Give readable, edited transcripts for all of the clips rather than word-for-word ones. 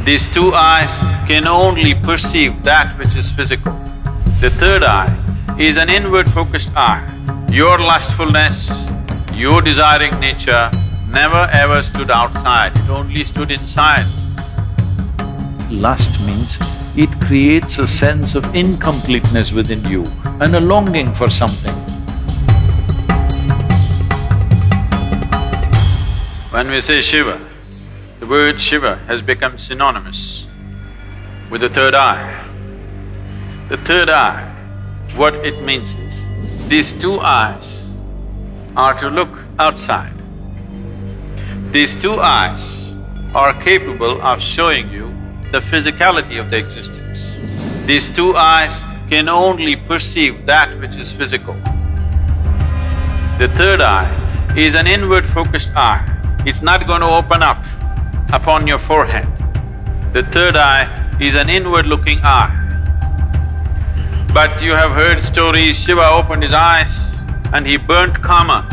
These two eyes can only perceive that which is physical. The third eye is an inward-focused eye. Your lustfulness, your desiring nature never ever stood outside, it only stood inside. Lust means it creates a sense of incompleteness within you and a longing for something. When we say Shiva, the word Shiva has become synonymous with the third eye. The third eye, what it means is, these two eyes are to look outside. These two eyes are capable of showing you the physicality of the existence. These two eyes can only perceive that which is physical. The third eye is an inward-focused eye. It's not going to open up upon your forehead. The third eye is an inward-looking eye. But you have heard stories, Shiva opened his eyes and he burnt Kama.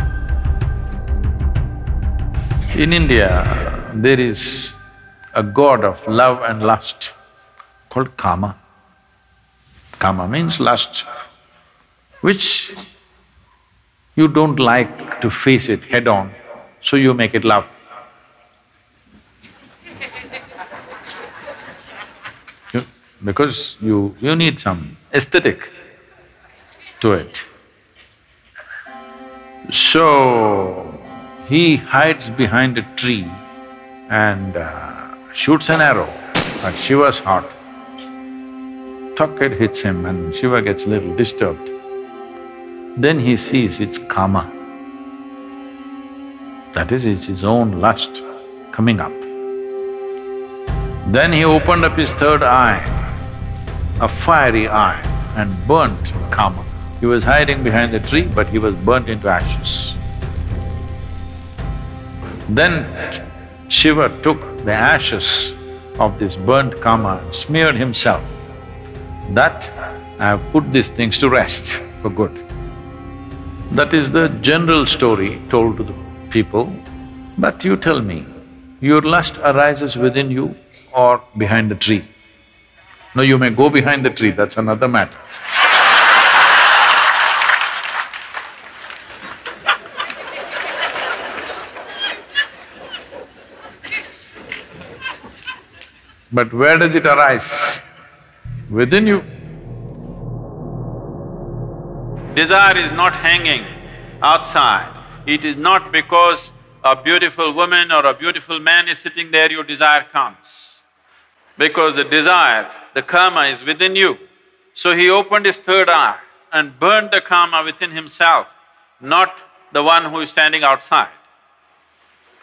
In India, there is a god of love and lust called Kama. Kama means lust, which you don't like to face it head-on, so you make it love. Because you need some aesthetic to it. So, he hides behind a tree and shoots an arrow at Shiva's heart. Tuck, it hits him and Shiva gets a little disturbed. Then he sees it's Kama. That is, it's his own lust coming up. Then he opened up his third eye, a fiery eye, and burnt Kama. He was hiding behind the tree, but he was burnt into ashes. Then Shiva took the ashes of this burnt Kama and smeared himself. That I have put these things to rest for good. That is the general story told to the people. But you tell me, your lust arises within you or behind the tree? No, you may go behind the tree, that's another matter. But where does it arise? Within you. Desire is not hanging outside. It is not because a beautiful woman or a beautiful man is sitting there, your desire comes. Because the desire, the Kama is within you. So he opened his third eye and burned the Kama within himself, not the one who is standing outside.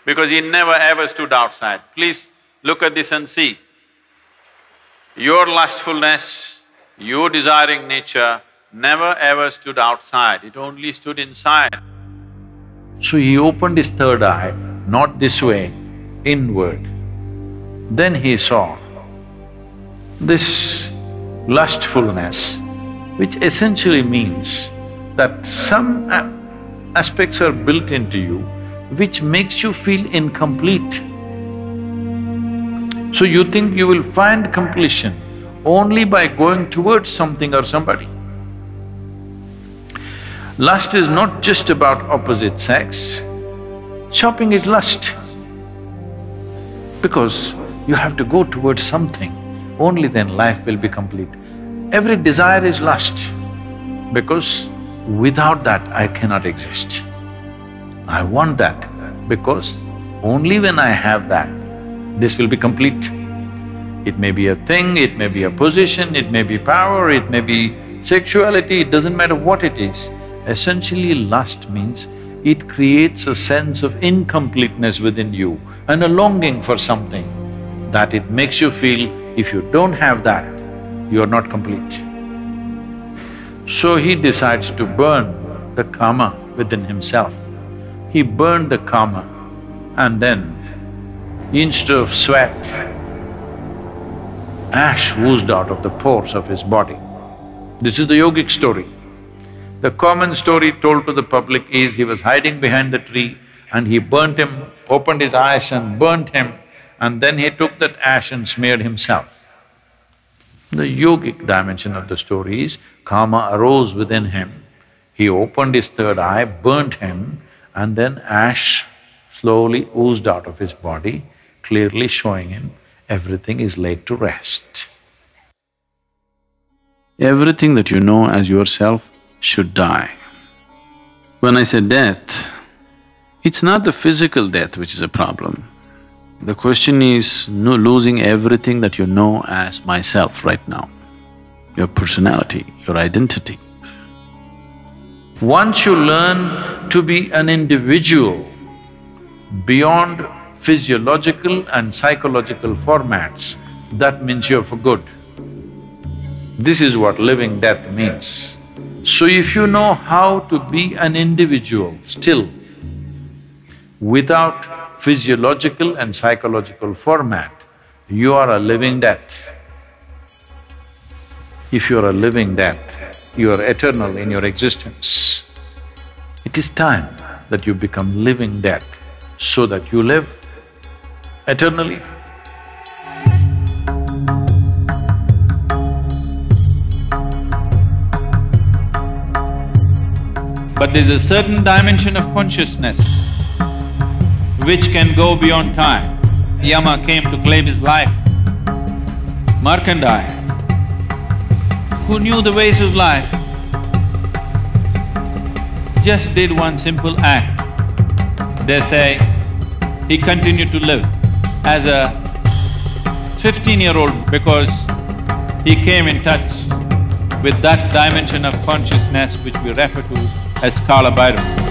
Because he never ever stood outside. Please look at this and see. Your lustfulness, your desiring nature never ever stood outside, it only stood inside. So he opened his third eye, not this way, inward. Then he saw this lustfulness, which essentially means that some aspects are built into you which makes you feel incomplete. So you think you will find completion only by going towards something or somebody. Lust is not just about opposite sex, shopping is lust. Because you have to go towards something, only then life will be complete. Every desire is lust, because without that I cannot exist. I want that, because only when I have that, this will be complete. It may be a thing, it may be a position, it may be power, it may be sexuality, it doesn't matter what it is. Essentially, lust means it creates a sense of incompleteness within you and a longing for something that it makes you feel if you don't have that, you are not complete. So he decides to burn the Kama within himself. He burned the Kama and then instead of sweat, ash oozed out of the pores of his body. This is the yogic story. The common story told to the public is he was hiding behind the tree and he burnt him, opened his eyes and burnt him, and then he took that ash and smeared himself. The yogic dimension of the story is, karma arose within him, he opened his third eye, burnt him, and then ash slowly oozed out of his body, clearly showing him everything is laid to rest. Everything that you know as yourself should die. When I say death, it's not the physical death which is a problem. The question is losing everything that you know as myself right now, your personality, your identity. Once you learn to be an individual beyond physiological and psychological formats, that means you're for good. This is what living death means. So if you know how to be an individual still, without physiological and psychological format, you are a living death. If you are a living death, you are eternal in your existence. It is time that you become living death so that you live eternally. But there's a certain dimension of consciousness which can go beyond time. Yama came to claim his life. Markandeya, who knew the ways of life, just did one simple act. They say he continued to live as a 15-year-old because he came in touch with that dimension of consciousness which we refer to as Kala Bhairava.